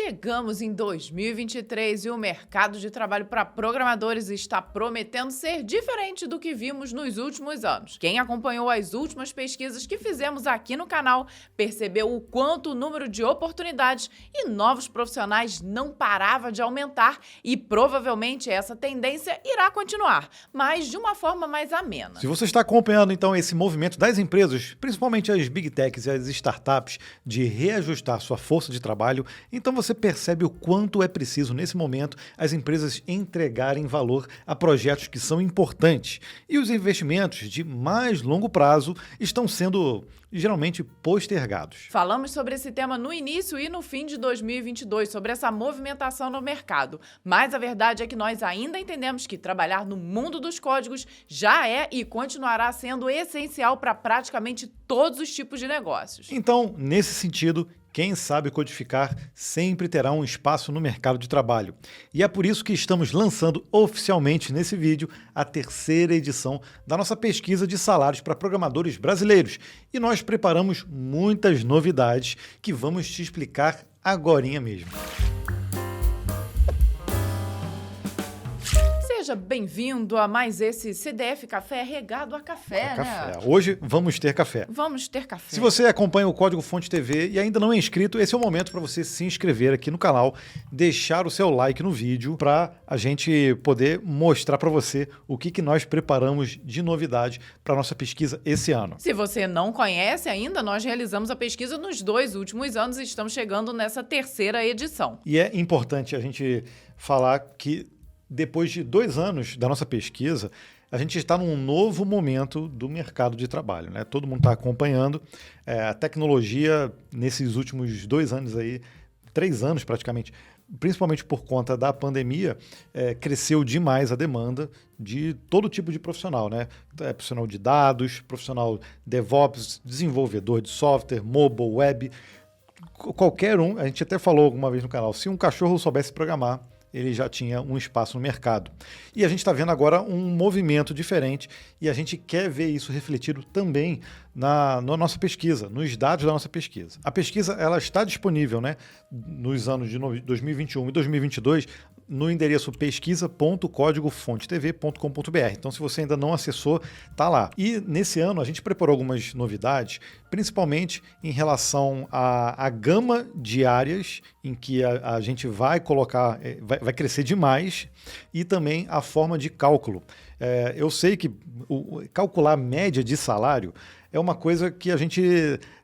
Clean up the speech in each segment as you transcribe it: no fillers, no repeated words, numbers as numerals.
Chegamos em 2023 e o mercado de trabalho para programadores está prometendo ser diferente do que vimos nos últimos anos. Quem acompanhou as últimas pesquisas que fizemos aqui no canal percebeu o quanto o número de oportunidades e novos profissionais não parava de aumentar e provavelmente essa tendência irá continuar, mas de uma forma mais amena. Se você está acompanhando então esse movimento das empresas, principalmente as Big Techs e as startups, de reajustar sua força de trabalho, então você percebe o quanto é preciso, nesse momento, as empresas entregarem valor a projetos que são importantes. E os investimentos de mais longo prazo estão sendo geralmente postergados. Falamos sobre esse tema no início e no fim de 2022, sobre essa movimentação no mercado. Mas a verdade é que nós ainda entendemos que trabalhar no mundo dos códigos já é e continuará sendo essencial para praticamente todos os tipos de negócios. Então, nesse sentido, quem sabe codificar sempre terá um espaço no mercado de trabalho. E é por isso que estamos lançando oficialmente nesse vídeo a terceira edição da nossa pesquisa de salários para programadores brasileiros. E nós preparamos muitas novidades que vamos te explicar agorinha mesmo. Seja bem-vindo a mais esse CDF Café regado a café, né? Hoje vamos ter café. Vamos ter café. Se você acompanha o Código Fonte TV e ainda não é inscrito, esse é o momento para você se inscrever aqui no canal, deixar o seu like no vídeo para a gente poder mostrar para você o que nós preparamos de novidade para a nossa pesquisa esse ano. Se você não conhece ainda, nós realizamos a pesquisa nos 2 últimos anos e estamos chegando nessa terceira edição. E é importante a gente falar que depois de 2 anos da nossa pesquisa, a gente está num novo momento do mercado de trabalho, né? Todo mundo está acompanhando a tecnologia nesses últimos 2 anos aí, 3 anos praticamente, principalmente por conta da pandemia, cresceu demais a demanda de todo tipo de profissional, né? Profissional de dados, profissional DevOps, desenvolvedor de software, mobile, web, qualquer um. A gente até falou alguma vez no canal, se um cachorro soubesse programar, ele já tinha um espaço no mercado. E a gente está vendo agora um movimento diferente e a gente quer ver isso refletido também na nossa pesquisa, nos dados da nossa pesquisa. A pesquisa ela está disponível, né, nos anos de 2021 e 2022 no endereço pesquisa.códigofontetv.com.br. Então, se você ainda não acessou, tá lá. E nesse ano a gente preparou algumas novidades, principalmente em relação à gama de áreas em que a gente vai colocar, vai crescer demais, e também a forma de cálculo. Eu sei que calcular a média de salário é uma coisa que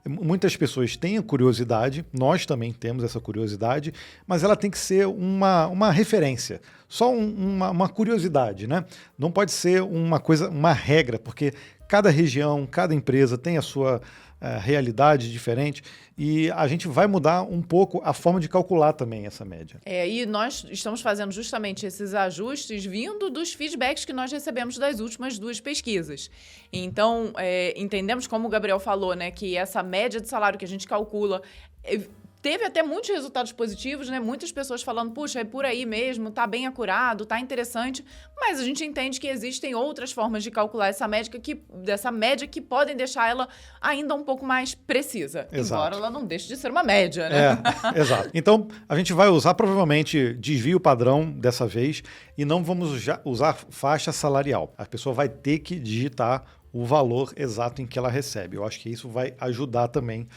muitas pessoas têm a curiosidade, nós também temos essa curiosidade, mas ela tem que ser uma referência, só uma curiosidade, né? Não pode ser uma regra, porque cada região, cada empresa tem a sua realidade diferente e a gente vai mudar um pouco a forma de calcular também essa média. E nós estamos fazendo justamente esses ajustes vindo dos feedbacks que nós recebemos das últimas 2 pesquisas. Então, entendemos, como o Gabriel falou, né, que essa média de salário que a gente calcula teve até muitos resultados positivos, né? Muitas pessoas falando, puxa, é por aí mesmo, tá bem acurado, tá interessante, mas a gente entende que existem outras formas de calcular essa média que podem deixar ela ainda um pouco mais precisa. Exato. Embora ela não deixe de ser uma média, né? Exato. Então, a gente vai usar provavelmente desvio padrão dessa vez e não vamos usar faixa salarial. A pessoa vai ter que digitar o valor exato em que ela recebe. Eu acho que isso vai ajudar também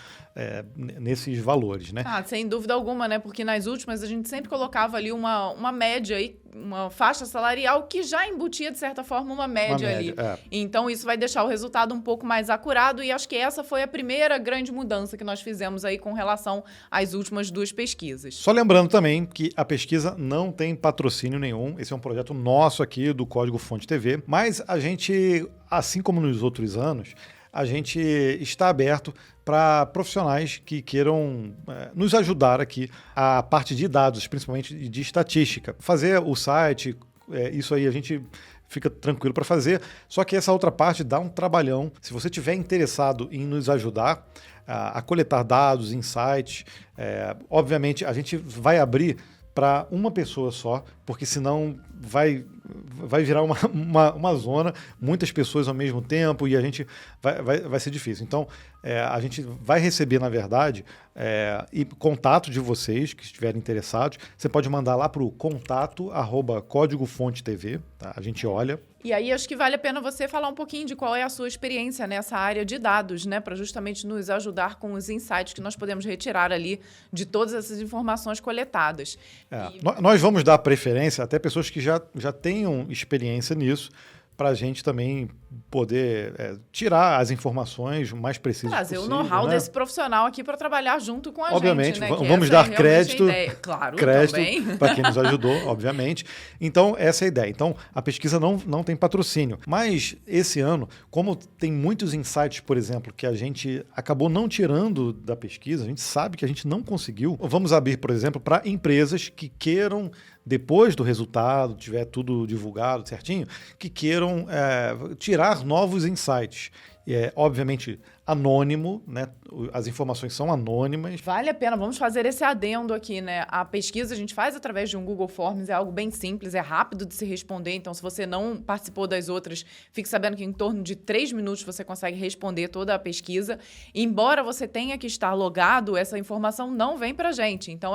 nesses valores, né? Sem dúvida alguma, né? Porque nas últimas a gente sempre colocava ali uma média aí, uma faixa salarial que já embutia, de certa forma, uma média ali. Então, isso vai deixar o resultado um pouco mais acurado e acho que essa foi a primeira grande mudança que nós fizemos aí com relação às últimas 2 pesquisas. Só lembrando também que a pesquisa não tem patrocínio nenhum, esse é um projeto nosso aqui do Código Fonte TV, mas a gente, assim como nos outros anos, a gente está aberto para profissionais que queiram nos ajudar aqui a parte de dados, principalmente de estatística. Fazer o site, isso aí a gente fica tranquilo para fazer, só que essa outra parte dá um trabalhão. Se você estiver interessado em nos ajudar a coletar dados, insights, obviamente a gente vai abrir para uma pessoa só, porque senão vai virar uma zona, muitas pessoas ao mesmo tempo e a gente vai ser difícil. Então, a gente vai receber, na verdade, e contato de vocês que estiverem interessados. Você pode mandar lá para o contato@códigofonte.tv, tá? A gente olha. E aí, acho que vale a pena você falar um pouquinho de qual é a sua experiência nessa área de dados, né? Para justamente nos ajudar com os insights que nós podemos retirar ali de todas essas informações coletadas. Nós vamos dar preferência até pessoas que já tenham experiência nisso, para a gente também poder tirar as informações mais precisas trazer possível, o know-how né? desse profissional aqui para trabalhar junto com a obviamente, gente, né? Vamos dar crédito Claro, para quem nos ajudou, obviamente. Então, essa é a ideia. Então, a pesquisa não tem patrocínio. Mas, esse ano, como tem muitos insights, por exemplo, que a gente acabou não tirando da pesquisa, a gente sabe que a gente não conseguiu, vamos abrir, por exemplo, para empresas que queiram, depois do resultado, tiver tudo divulgado certinho, que queiram tirar novos insights. Obviamente, anônimo, né? As informações são anônimas. Vale a pena, vamos fazer esse adendo aqui, né? A pesquisa a gente faz através de um Google Forms, é algo bem simples, é rápido de se responder, então se você não participou das outras, fique sabendo que em torno de 3 minutos você consegue responder toda a pesquisa. Embora você tenha que estar logado, essa informação não vem pra gente, então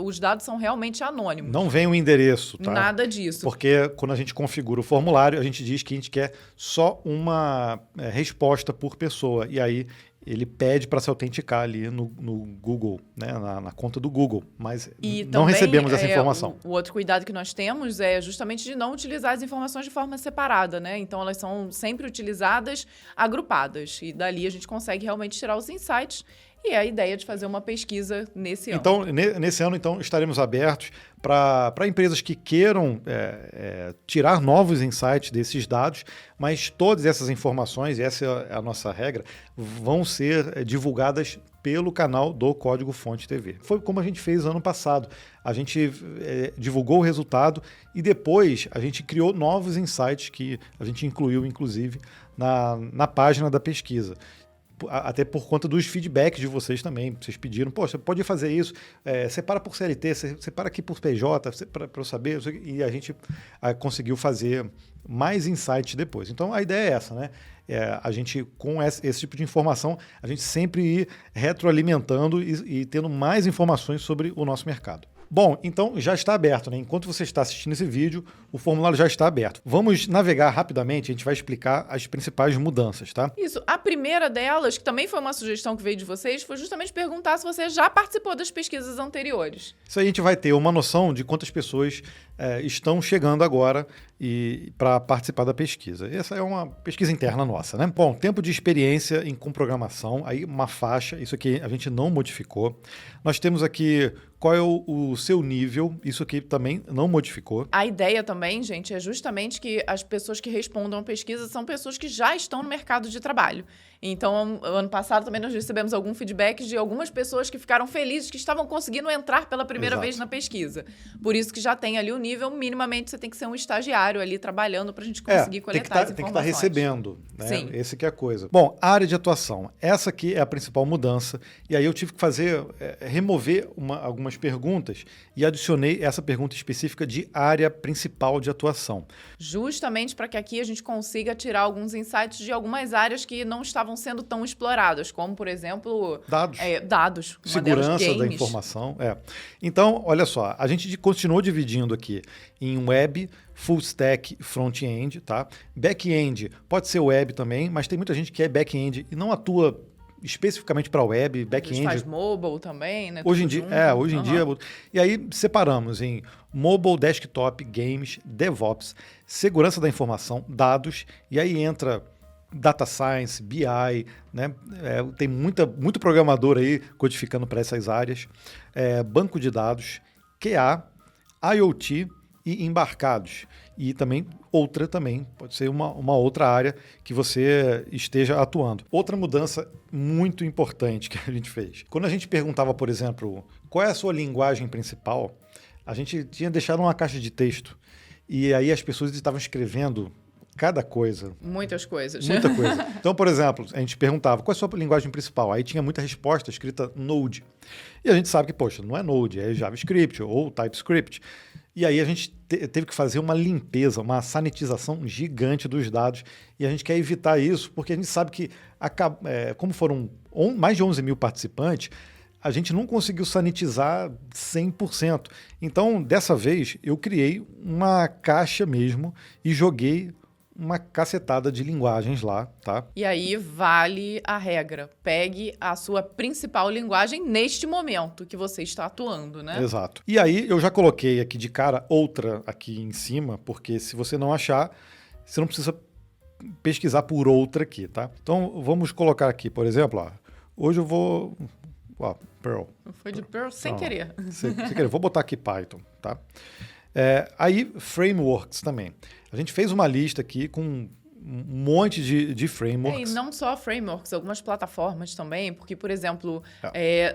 os dados são realmente anônimos. Não vem o endereço, tá? Nada disso. Porque quando a gente configura o formulário, a gente diz que a gente quer só uma resposta por pessoa. E aí ele pede para se autenticar ali no Google, né, na conta do Google, mas não recebemos essa informação. O outro cuidado que nós temos é justamente de não utilizar as informações de forma separada, né? Então elas são sempre utilizadas agrupadas e dali a gente consegue realmente tirar os insights. E é a ideia de fazer uma pesquisa nesse ano. Então, nesse ano, estaremos abertos para empresas que queiram tirar novos insights desses dados, mas todas essas informações, e essa é a nossa regra, vão ser divulgadas pelo canal do Código Fonte TV. Foi como a gente fez ano passado. A gente divulgou o resultado e depois a gente criou novos insights que a gente incluiu, inclusive, na página da pesquisa. Até por conta dos feedbacks de vocês também. Vocês pediram, poxa, pode fazer isso, separa por CLT, separa aqui por PJ, para eu saber. E a gente conseguiu fazer mais insights depois. Então, a ideia é essa, né? A gente, com esse tipo de informação, a gente sempre ir retroalimentando e tendo mais informações sobre o nosso mercado. Bom, então já está aberto, né? Enquanto você está assistindo esse vídeo, o formulário já está aberto. Vamos navegar rapidamente, a gente vai explicar as principais mudanças, tá? Isso. A primeira delas, que também foi uma sugestão que veio de vocês, foi justamente perguntar se você já participou das pesquisas anteriores. Isso aí a gente vai ter uma noção de quantas pessoas estão chegando agora para participar da pesquisa. Essa é uma pesquisa interna nossa, né? Bom, tempo de experiência com programação, aí uma faixa, isso aqui a gente não modificou. Nós temos aqui qual é o seu nível, isso aqui também não modificou. A ideia também, gente, é justamente que as pessoas que respondam a pesquisa são pessoas que já estão no mercado de trabalho. Então, ano passado também nós recebemos algum feedback de algumas pessoas que ficaram felizes que estavam conseguindo entrar pela primeira vez na pesquisa. Por isso que já tem ali o nível, minimamente você tem que ser um estagiário ali trabalhando para a gente conseguir coletar as informações. Tem que estar recebendo, né? Sim. Esse que é a coisa. Bom, área de atuação. Essa aqui é a principal mudança. E aí eu tive que remover algumas perguntas e adicionei essa pergunta específica de área principal de atuação. Justamente para que aqui a gente consiga tirar alguns insights de algumas áreas que não estavam sendo tão exploradas, como, por exemplo... Dados. Segurança da informação. Então, olha só, a gente continuou dividindo aqui em web, full stack, front-end, tá? Back-end pode ser web também, mas tem muita gente que é back-end e não atua especificamente para web, back-end. Faz mobile também, né? Hoje em dia. E aí separamos em mobile, desktop, games, DevOps, segurança da informação, dados, e aí entra Data Science, BI, né? Tem muito programador aí codificando para essas áreas, banco de dados, QA, IoT e embarcados. E também pode ser uma outra área que você esteja atuando. Outra mudança muito importante que a gente fez. Quando a gente perguntava, por exemplo, qual é a sua linguagem principal, a gente tinha deixado uma caixa de texto. E aí as pessoas estavam escrevendo cada coisa. Muitas coisas. Muita coisa. Então, por exemplo, a gente perguntava qual é a sua linguagem principal. Aí tinha muita resposta escrita Node. E a gente sabe que, poxa, não é Node, é JavaScript ou TypeScript. E aí a gente teve que fazer uma limpeza, uma sanitização gigante dos dados, e a gente quer evitar isso, porque a gente sabe que, como foram mais de 11 mil participantes, a gente não conseguiu sanitizar 100%. Então, dessa vez, eu criei uma caixa mesmo e joguei uma cacetada de linguagens lá, tá? E aí vale a regra. Pegue a sua principal linguagem neste momento que você está atuando, né? Exato. E aí eu já coloquei aqui de cara outra aqui em cima, porque se você não achar, você não precisa pesquisar por outra aqui, tá? Então vamos colocar aqui, por exemplo, ó, hoje eu vou... Ó, Perl. Foi de Perl sem querer. Sem querer. Vou botar aqui Python, tá? Aí, frameworks também. A gente fez uma lista aqui com um monte de frameworks. E não só frameworks, algumas plataformas também, porque, por exemplo,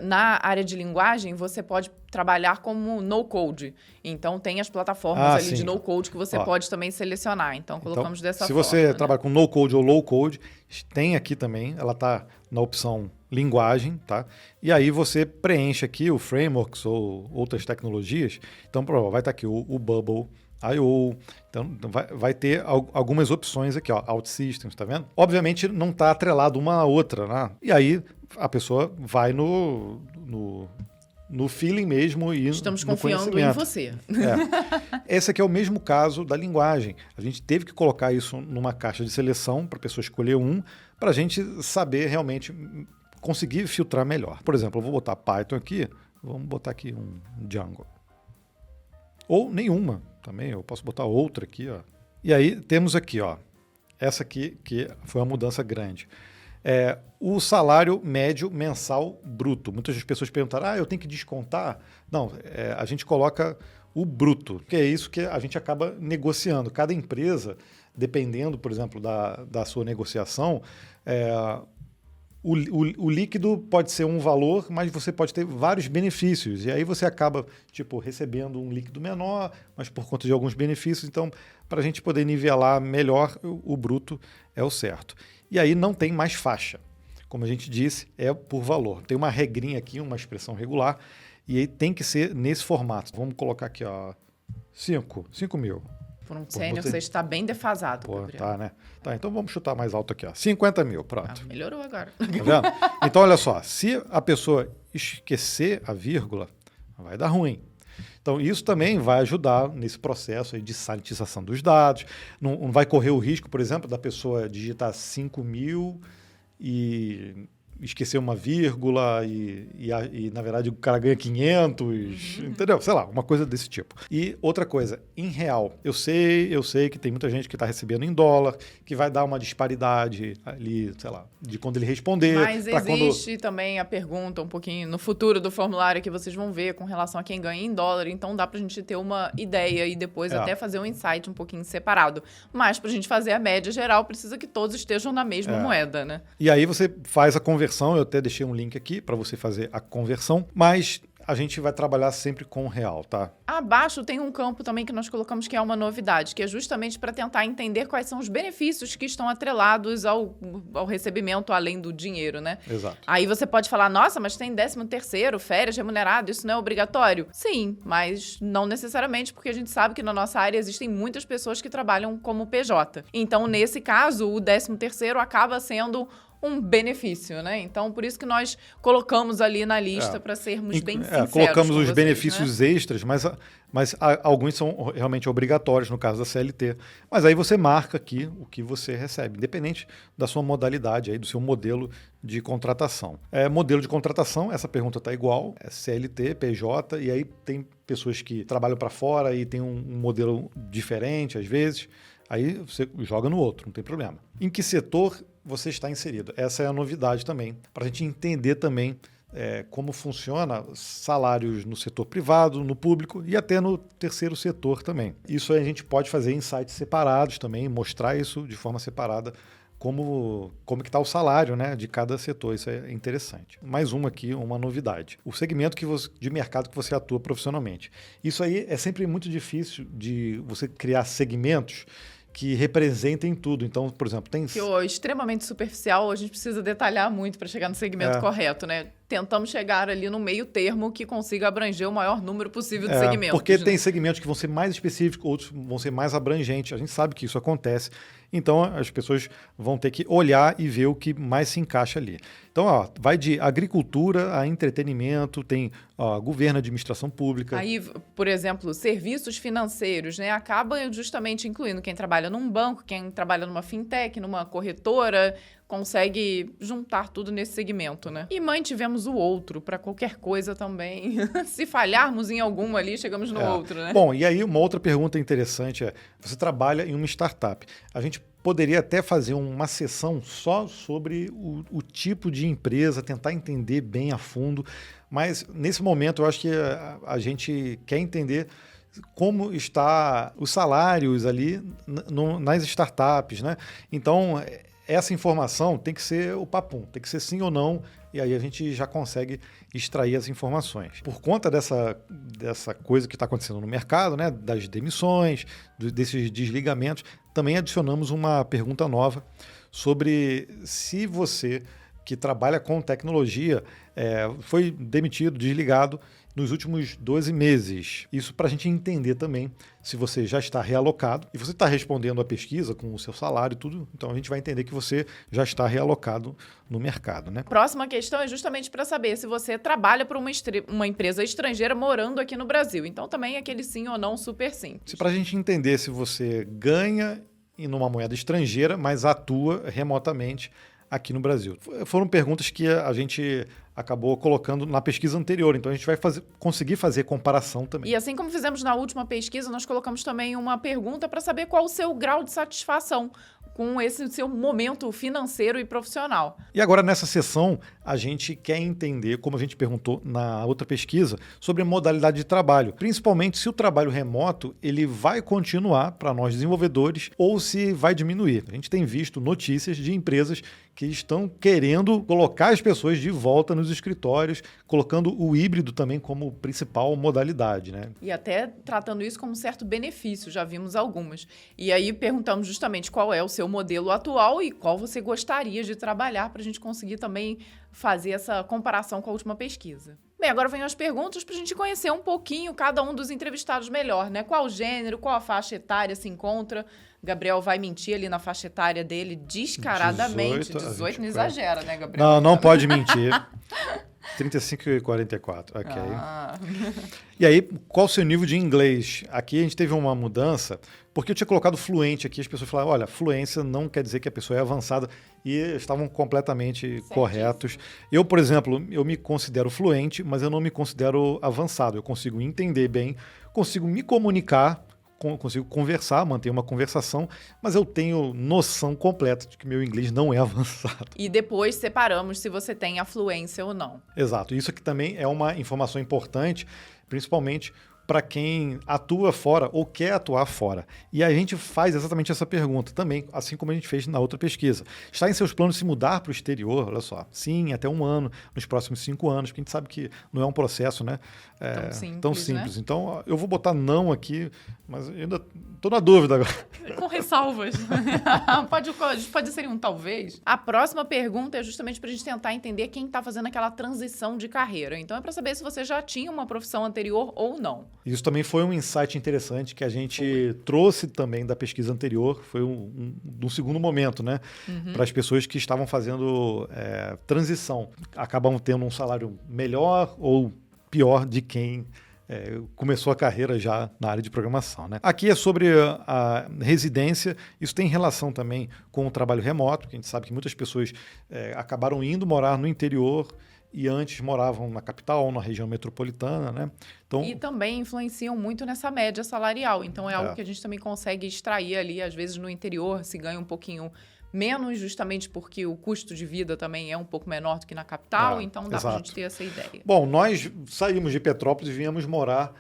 na área de linguagem, você pode trabalhar como no-code. Então, tem as plataformas ali de no-code que você pode também selecionar. Então, colocamos dessa forma. Se você trabalha com no-code ou low-code, tem aqui também, ela está na opção linguagem, tá? E aí você preenche aqui o frameworks ou outras tecnologias. Então, vai estar aqui o Bubble, I.O. Então, vai ter algumas opções aqui, ó, OutSystems, tá vendo? Obviamente, não está atrelado uma à outra, né? E aí, a pessoa vai no feeling mesmo e Estamos no confiando em você. Esse aqui é o mesmo caso da linguagem. A gente teve que colocar isso numa caixa de seleção para a pessoa escolher para a gente saber realmente conseguir filtrar melhor. Por exemplo, eu vou botar Python aqui, vamos botar aqui um Django. Ou nenhuma também, eu posso botar outra aqui, ó. E aí temos aqui, ó, essa aqui que foi uma mudança grande. O salário médio mensal bruto. Muitas pessoas perguntaram, eu tenho que descontar? Não, a gente coloca o bruto, que é isso que a gente acaba negociando. Cada empresa, dependendo, por exemplo, da sua negociação, o líquido pode ser um valor, mas você pode ter vários benefícios. E aí você acaba, recebendo um líquido menor, mas por conta de alguns benefícios. Então, para a gente poder nivelar melhor, o bruto é o certo. E aí não tem mais faixa. Como a gente disse, é por valor. Tem uma regrinha aqui, uma expressão regular, e aí tem que ser nesse formato. Vamos colocar aqui, ó, 5 mil. Por um sênior, você está bem defasado, Gabriel. Tá, né? Tá, então vamos chutar mais alto aqui, ó. 50 mil, pronto. Melhorou agora. Tá vendo? Então, olha só, se a pessoa esquecer a vírgula, vai dar ruim. Então, isso também vai ajudar nesse processo aí de sanitização dos dados. Não vai correr o risco, por exemplo, da pessoa digitar 5 mil e esquecer uma vírgula e, na verdade, o cara ganha 500, entendeu? Sei lá, uma coisa desse tipo. E outra coisa, em real, eu sei que tem muita gente que está recebendo em dólar, que vai dar uma disparidade ali, sei lá, de quando ele responder. Mas existe também a pergunta um pouquinho no futuro do formulário que vocês vão ver com relação a quem ganha em dólar, então dá pra gente ter uma ideia e depois até fazer um insight um pouquinho separado. Mas pra gente fazer a média geral, precisa que todos estejam na mesma moeda, né? E aí você faz a conversão, eu até deixei um link aqui para você fazer a conversão, mas a gente vai trabalhar sempre com o real, tá? Abaixo tem um campo também que nós colocamos que é uma novidade, que é justamente para tentar entender quais são os benefícios que estão atrelados ao recebimento além do dinheiro, né? Exato. Aí você pode falar, nossa, mas tem 13º, férias remunerado, isso não é obrigatório? Sim, mas não necessariamente, porque a gente sabe que na nossa área existem muitas pessoas que trabalham como PJ. Então, nesse caso, o 13º acaba sendo um benefício, né? Então, por isso que nós colocamos ali na lista para sermos bem sinceros. Colocamos os vocês, benefícios extras, mas alguns são realmente obrigatórios, no caso da CLT. Mas aí você marca aqui o que você recebe, independente da sua modalidade, aí, do seu modelo de contratação. Modelo de contratação, essa pergunta está igual, é CLT, PJ, e aí tem pessoas que trabalham para fora e tem um modelo diferente, às vezes. Aí você joga no outro, não tem problema. Em que setor você está inserido? Essa é a novidade também, para a gente entender também como funciona salários no setor privado, no público e até no terceiro setor também. Isso aí a gente pode fazer em sites separados também, mostrar isso de forma separada, como que está o salário, né, de cada setor. Isso é interessante. Mais uma aqui, uma novidade. O segmento de mercado que você atua profissionalmente. Isso aí é sempre muito difícil de você criar segmentos que representem tudo. Então, por exemplo, tem... Que é extremamente superficial, a gente precisa detalhar muito para chegar no segmento correto, né? tentamos chegar ali no meio termo que consiga abranger o maior número possível de segmentos. Porque né? tem segmentos que vão ser mais específicos, outros vão ser mais abrangentes. A gente sabe que isso acontece. Então, as pessoas vão ter que olhar e ver o que mais se encaixa ali. Então, vai de agricultura a entretenimento, tem governo, administração pública. Aí, por exemplo, serviços financeiros, né? Acaba justamente incluindo quem trabalha num banco, quem trabalha numa fintech, numa corretora, consegue juntar tudo nesse segmento, né? E mantivemos o outro para qualquer coisa também. Se falharmos em alguma ali, chegamos no outro, né? Bom, e aí uma outra pergunta interessante é, você trabalha em uma startup. A gente poderia até fazer uma sessão só sobre o tipo de empresa, tentar entender bem a fundo, mas nesse momento eu acho que a gente quer entender como está os salários ali nas startups, né? Então, essa informação tem que ser o papum, tem que ser sim ou não, e aí a gente já consegue extrair as informações. Por conta dessa coisa que está acontecendo no mercado, né, das demissões, desses desligamentos, também adicionamos uma pergunta nova sobre se você que trabalha com tecnologia foi demitido, desligado nos últimos 12 meses. Isso para a gente entender também se você já está realocado e você está respondendo à pesquisa com o seu salário e tudo, então a gente vai entender que você já está realocado no mercado, né? Próxima questão é justamente para saber se você trabalha para uma empresa estrangeira morando aqui no Brasil. Então também aquele sim ou não super simples. Para a gente entender se você ganha em uma moeda estrangeira, mas atua remotamente aqui no Brasil. Foram perguntas que a gente acabou colocando na pesquisa anterior, então a gente vai conseguir fazer comparação também. E assim como fizemos na última pesquisa, nós colocamos também uma pergunta para saber qual o seu grau de satisfação com esse seu momento financeiro e profissional. E agora, nessa sessão, a gente quer entender, como a gente perguntou na outra pesquisa, sobre a modalidade de trabalho. Principalmente se o trabalho remoto ele vai continuar para nós desenvolvedores ou se vai diminuir. A gente tem visto notícias de empresas que estão querendo colocar as pessoas de volta nos escritórios, colocando o híbrido também como principal modalidade, né? E até tratando isso como um certo benefício, já vimos algumas. E aí perguntamos justamente qual é o seu modelo atual e qual você gostaria de trabalhar para a gente conseguir também fazer essa comparação com a última pesquisa. Bem, agora vem as perguntas para a gente conhecer um pouquinho cada um dos entrevistados melhor, né? Qual gênero, qual a faixa etária se encontra. Gabriel vai mentir ali na faixa etária dele descaradamente. 18 não exagera, né, Gabriel? Não pode mentir. 35 e 44, ok. E aí, qual o seu nível de inglês? Aqui a gente teve uma mudança, porque eu tinha colocado fluente aqui, as pessoas falaram, olha, fluência não quer dizer que a pessoa é avançada, e estavam completamente corretos. Eu, por exemplo, eu me considero fluente, mas eu não me considero avançado. Eu consigo entender bem, consigo me comunicar, consigo conversar, manter uma conversação, mas eu tenho noção completa de que meu inglês não é avançado. E depois separamos se você tem a fluência ou não. Exato. Isso aqui também é uma informação importante, principalmente para quem atua fora ou quer atuar fora. E a gente faz exatamente essa pergunta também, assim como a gente fez na outra pesquisa. Está em seus planos se mudar para o exterior? Olha só, sim, até 1 ano, nos próximos 5 anos, porque a gente sabe que não é um processo, né, tão simples. Né? Então, eu vou botar não aqui, mas eu ainda estou na dúvida agora. Com ressalvas. pode ser um talvez. A próxima pergunta é justamente para a gente tentar entender quem está fazendo aquela transição de carreira. Então, é para saber se você já tinha uma profissão anterior ou não. Isso também foi um insight interessante que a gente trouxe também da pesquisa anterior, foi um segundo momento, né? Para as pessoas que estavam fazendo transição. Acabam tendo um salário melhor ou pior de quem começou a carreira já na área de programação, né? Aqui é sobre a residência, isso tem relação também com o trabalho remoto, que a gente sabe que muitas pessoas acabaram indo morar no interior e antes moravam na capital ou na região metropolitana, né? Então, e também influenciam muito nessa média salarial. Então, é algo que a gente também consegue extrair ali. Às vezes, no interior, se ganha um pouquinho menos, justamente porque o custo de vida também é um pouco menor do que na capital. Então, dá para a gente ter essa ideia. Bom, nós saímos de Petrópolis e viemos morar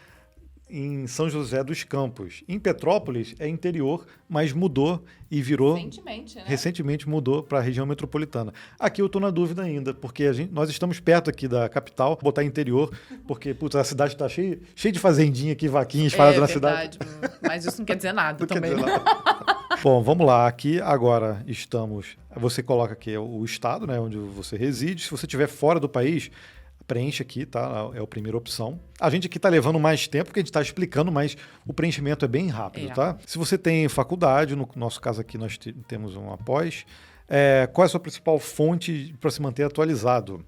em São José dos Campos. Em Petrópolis é interior, mas mudou e virou... Recentemente, né? Recentemente mudou para a região metropolitana. Aqui eu estou na dúvida ainda, porque nós estamos perto aqui da capital, botar interior, porque a cidade está cheia de fazendinha aqui, vaquinhas espalhadas na cidade. É verdade, mas isso não quer dizer nada não também. Quer dizer nada. Bom, vamos lá. Aqui agora estamos... Você coloca aqui o estado, né, onde você reside. Se você estiver fora do país, preenche aqui, tá? É a primeira opção. A gente aqui está levando mais tempo porque a gente está explicando, mas o preenchimento é bem rápido, tá? Se você tem faculdade, no nosso caso aqui nós temos uma pós, qual é a sua principal fonte para se manter atualizado?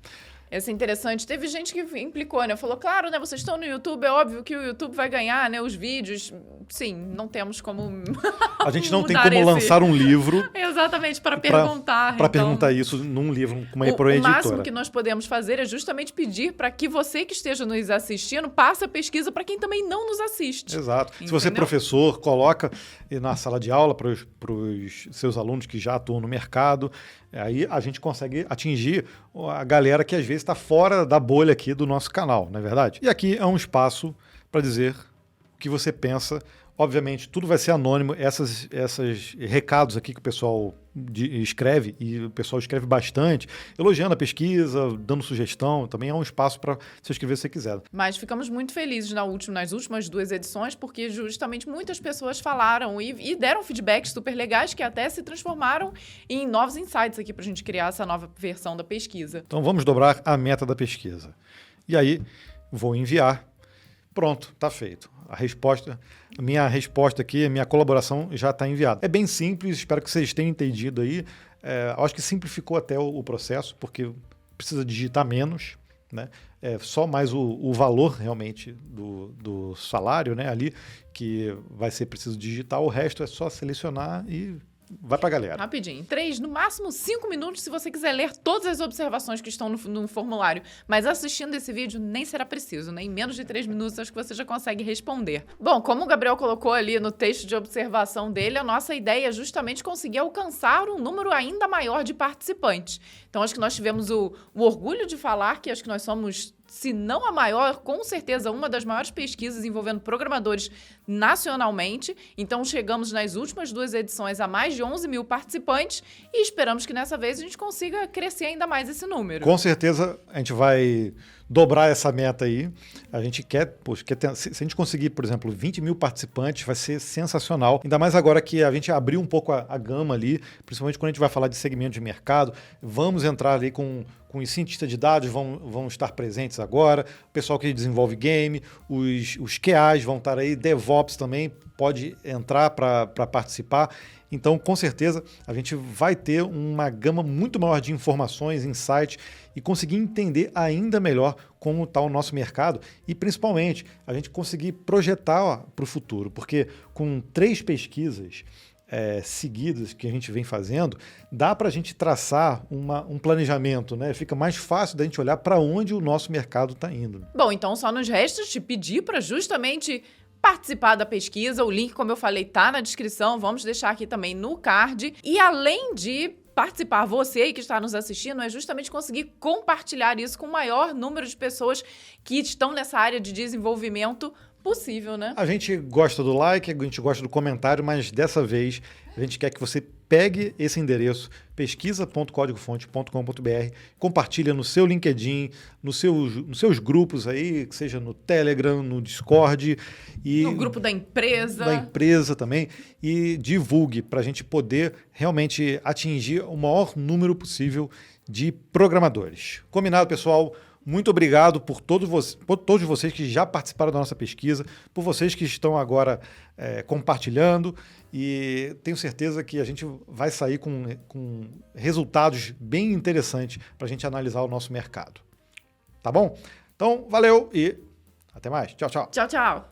Essa é interessante. Teve gente que implicou, né? Falou, claro, né? Vocês estão no YouTube, é óbvio que o YouTube vai ganhar, né? Os vídeos. Sim, não temos como A gente não tem como lançar um livro... Exatamente, para perguntar. Para perguntar isso num livro, com uma editora. O máximo que nós podemos fazer é justamente pedir para que você que esteja nos assistindo, passe a pesquisa para quem também não nos assiste. Exato. Entendeu? Se você é professor, coloca na sala de aula para os seus alunos que já atuam no mercado. Aí a gente consegue atingir a galera que às vezes está fora da bolha aqui do nosso canal, não é verdade? E aqui é um espaço para dizer o que você pensa. Obviamente, tudo vai ser anônimo. Esses recados aqui que o pessoal escreve, e o pessoal escreve bastante, elogiando a pesquisa, dando sugestão, também é um espaço para você escrever se você quiser. Mas ficamos muito felizes nas últimas 2 edições, porque justamente muitas pessoas falaram e deram feedbacks super legais que até se transformaram em novos insights aqui para a gente criar essa nova versão da pesquisa. Então vamos dobrar a meta da pesquisa. E aí, vou enviar. Pronto, está feito. A minha resposta aqui, a minha colaboração já está enviada. É bem simples, espero que vocês tenham entendido aí. Acho que simplificou até o processo, porque precisa digitar menos, né? Só mais o valor realmente do salário, né, ali, que vai ser preciso digitar. O resto é só selecionar e vai pra galera. Rapidinho. 3, no máximo 5 minutos, se você quiser ler todas as observações que estão no formulário. Mas assistindo esse vídeo nem será preciso, né? Em menos de 3 minutos, acho que você já consegue responder. Bom, como o Gabriel colocou ali no texto de observação dele, a nossa ideia é justamente conseguir alcançar um número ainda maior de participantes. Então, acho que nós tivemos o orgulho de falar que acho que nós somos, se não a maior, com certeza uma das maiores pesquisas envolvendo programadores nacionalmente. Então, chegamos nas últimas 2 edições a mais de 11 mil participantes e esperamos que nessa vez a gente consiga crescer ainda mais esse número. Com certeza a gente vai dobrar essa meta aí. A gente quer se a gente conseguir, por exemplo, 20 mil participantes, vai ser sensacional. Ainda mais agora que a gente abriu um pouco a gama ali, principalmente quando a gente vai falar de segmento de mercado. Vamos entrar ali com os cientistas de dados, vão estar presentes agora, o pessoal que desenvolve game, os QAs vão estar aí, DevOps também pode entrar para participar. Então, com certeza, a gente vai ter uma gama muito maior de informações, insights e conseguir entender ainda melhor como está o nosso mercado e, principalmente, a gente conseguir projetar para o futuro, porque com 3 pesquisas seguidas que a gente vem fazendo, dá para a gente traçar um planejamento, né? Fica mais fácil da gente olhar para onde o nosso mercado está indo. Bom, então só nos resta te pedir para justamente participar da pesquisa. O link, como eu falei, tá na descrição. Vamos deixar aqui também no card. E além de participar, você aí que está nos assistindo, é justamente conseguir compartilhar isso com o maior número de pessoas que estão nessa área de desenvolvimento possível, né? A gente gosta do like, a gente gosta do comentário, mas dessa vez a gente quer que você pegue esse endereço, pesquisa.códigofonte.com.br, compartilha no seu LinkedIn, nos seus grupos aí, que seja no Telegram, no Discord. No grupo da empresa. Da empresa também. E divulgue para a gente poder realmente atingir o maior número possível de programadores. Combinado, pessoal? Muito obrigado por todos vocês que já participaram da nossa pesquisa, por vocês que estão agora compartilhando, e tenho certeza que a gente vai sair com resultados bem interessantes para a gente analisar o nosso mercado. Tá bom? Então, valeu e até mais. Tchau, tchau. Tchau, tchau.